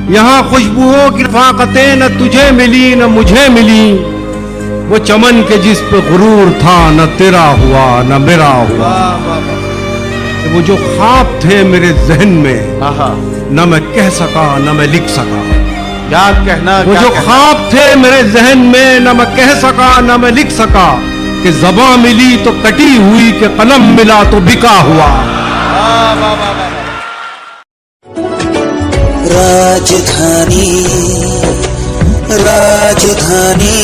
یہاں خوشبوؤں کی رفاقتیں نہ تجھے ملی نہ مجھے ملی، وہ چمن کے جس پہ غرور تھا نہ تیرا ہوا نہ میرا ہوا۔ وہ جو خواب تھے میرے ذہن میں نہ میں کہہ سکا نہ میں لکھ سکا۔ کیا کہنا، وہ جو خواب تھے میرے ذہن میں نہ میں کہہ سکا نہ میں لکھ سکا، کہ زباں ملی تو کٹی ہوئی کہ قلم ملا تو بکا ہوا۔ راجدھانی راجدھانی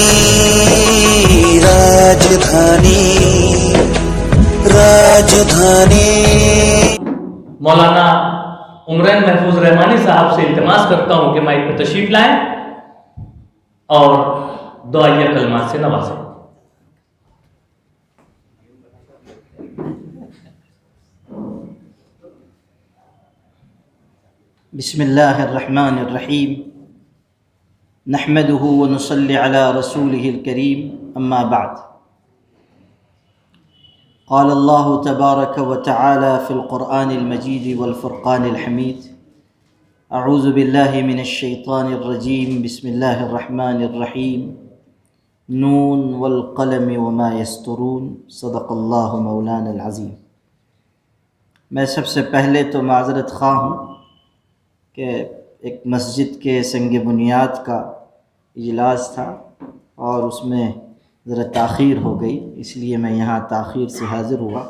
راجدھانی راجدھانی۔ مولانا عمرین محفوظ رحمانی صاحب سے التماس کرتا ہوں کہ مائک پہ تشریف لائیں اور دعائیہ کلمات سے نوازیں۔ بسم اللہ الرحمن الرحیم، نحمده ونصلی علی رسوله الکریم، اما بعد۔ قال اللہ تبارک وتعالی فی القرآن المجید والفرقان الحمید، اعوذ باللہ من الشیطان الرجیم، بسم اللہ الرحمن الرحیم، نون والقلم وما یسطرون، صدق اللہ مولانا العظیم۔ میں سب سے پہلے تو معذرت خواہ ہوں کہ ایک مسجد کے سنگ بنیاد کا اجلاس تھا اور اس میں ذرا تاخیر ہو گئی، اس لیے میں یہاں تاخیر سے حاضر ہوا۔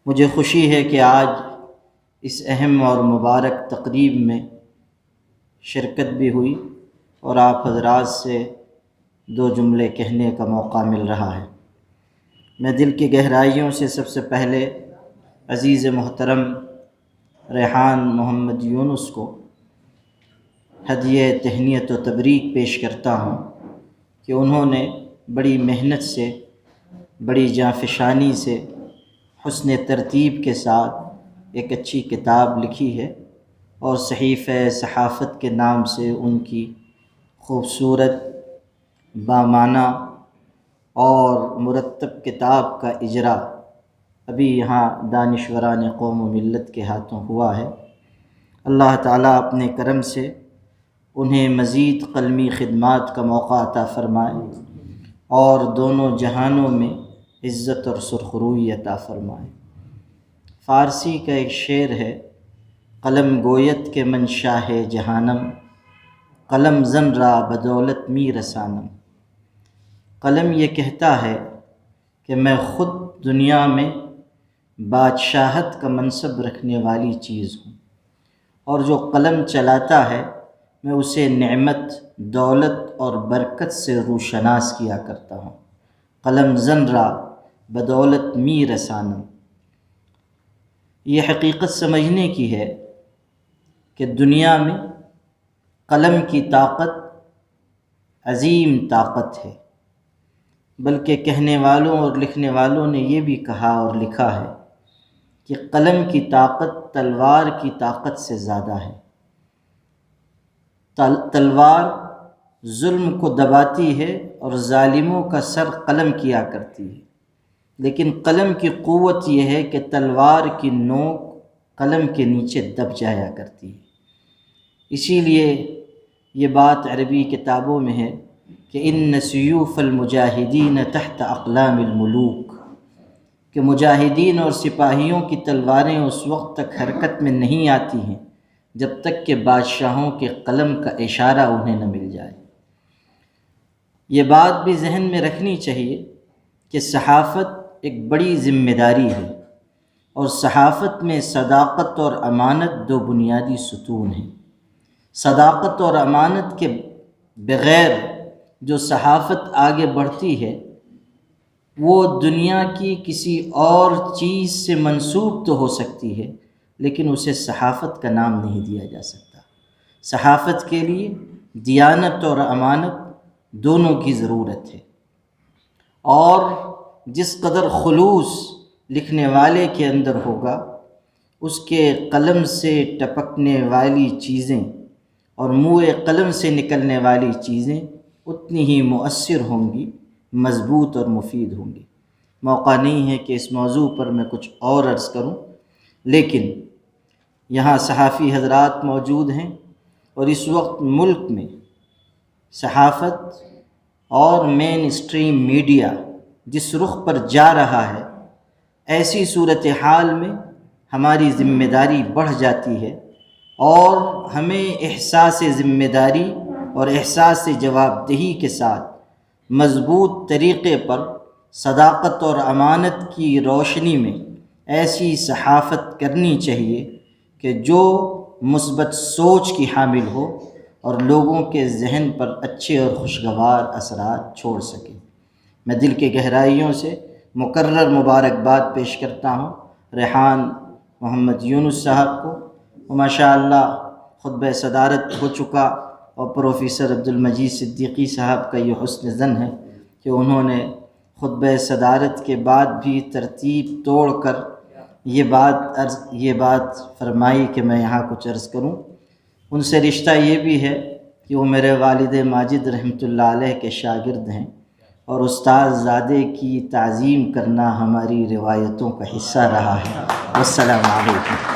مجھے خوشی ہے کہ آج اس اہم اور مبارک تقریب میں شرکت بھی ہوئی اور آپ حضرات سے دو جملے کہنے کا موقع مل رہا ہے۔ میں دل کی گہرائیوں سے سب سے پہلے عزیز محترم ریحان محمد یونس کو ہدیہ تہنیت و تبریک پیش کرتا ہوں کہ انہوں نے بڑی محنت سے، بڑی جانفشانی سے، حسن ترتیب کے ساتھ ایک اچھی کتاب لکھی ہے اور صحیفہ صحافت کے نام سے ان کی خوبصورت، بامعنی اور مرتب کتاب کا اجرا ابھی یہاں دانشوران قوم و ملت کے ہاتھوں ہوا ہے۔ اللہ تعالیٰ اپنے کرم سے انہیں مزید قلمی خدمات کا موقع عطا فرمائے اور دونوں جہانوں میں عزت اور سرخروئی عطا فرمائے۔ فارسی کا ایک شعر ہے، قلم گویت کے من شاہ جہانم، قلم زن را بدولت می رسانم۔ قلم یہ کہتا ہے کہ میں خود دنیا میں بادشاہت کا منصب رکھنے والی چیز ہوں، اور جو قلم چلاتا ہے میں اسے نعمت، دولت اور برکت سے روشناس کیا کرتا ہوں۔ قلم زن را بدولت می رسانم۔ یہ حقیقت سمجھنے کی ہے کہ دنیا میں قلم کی طاقت عظیم طاقت ہے، بلکہ کہنے والوں اور لکھنے والوں نے یہ بھی کہا اور لکھا ہے کہ قلم کی طاقت تلوار کی طاقت سے زیادہ ہے۔ تلوار ظلم کو دباتی ہے اور ظالموں کا سر قلم کیا کرتی ہے، لیکن قلم کی قوت یہ ہے کہ تلوار کی نوک قلم کے نیچے دب جایا کرتی ہے۔ اسی لیے یہ بات عربی کتابوں میں ہے کہ ان سیوف المجاہدین تحت اقلام الملوک، کہ مجاہدین اور سپاہیوں کی تلواریں اس وقت تک حرکت میں نہیں آتی ہیں جب تک کہ بادشاہوں کے قلم کا اشارہ انہیں نہ مل جائے۔ یہ بات بھی ذہن میں رکھنی چاہیے کہ صحافت ایک بڑی ذمہ داری ہے، اور صحافت میں صداقت اور امانت دو بنیادی ستون ہیں۔ صداقت اور امانت کے بغیر جو صحافت آگے بڑھتی ہے وہ دنیا کی کسی اور چیز سے منسوب تو ہو سکتی ہے، لیکن اسے صحافت کا نام نہیں دیا جا سکتا۔ صحافت کے لیے دیانت اور امانت دونوں کی ضرورت ہے، اور جس قدر خلوص لکھنے والے کے اندر ہوگا، اس کے قلم سے ٹپکنے والی چیزیں اور منہ قلم سے نکلنے والی چیزیں اتنی ہی مؤثر ہوں گی، مضبوط اور مفید ہوں گی۔ موقع نہیں ہے کہ اس موضوع پر میں کچھ اور عرض کروں، لیکن یہاں صحافی حضرات موجود ہیں اور اس وقت ملک میں صحافت اور مین اسٹریم میڈیا جس رخ پر جا رہا ہے، ایسی صورتحال میں ہماری ذمہ داری بڑھ جاتی ہے اور ہمیں احساس ذمہ داری اور احساس جواب دہی کے ساتھ مضبوط طریقے پر صداقت اور امانت کی روشنی میں ایسی صحافت کرنی چاہیے کہ جو مثبت سوچ کی حامل ہو اور لوگوں کے ذہن پر اچھے اور خوشگوار اثرات چھوڑ سکے۔ میں دل کے گہرائیوں سے مکرر مبارکباد پیش کرتا ہوں ریحان محمد یونس صاحب کو۔ ماشاء اللہ خطبہ صدارت ہو چکا اور پروفیسر عبدالمجید صدیقی صاحب کا یہ حسن ظن ہے کہ انہوں نے خطبہ صدارت کے بعد بھی ترتیب توڑ کر یہ بات فرمائی کہ میں یہاں کچھ عرض کروں۔ ان سے رشتہ یہ بھی ہے کہ وہ میرے والد ماجد رحمۃ اللہ علیہ کے شاگرد ہیں اور استاد زادے کی تعظیم کرنا ہماری روایتوں کا حصہ رہا ہے۔ والسلام علیکم۔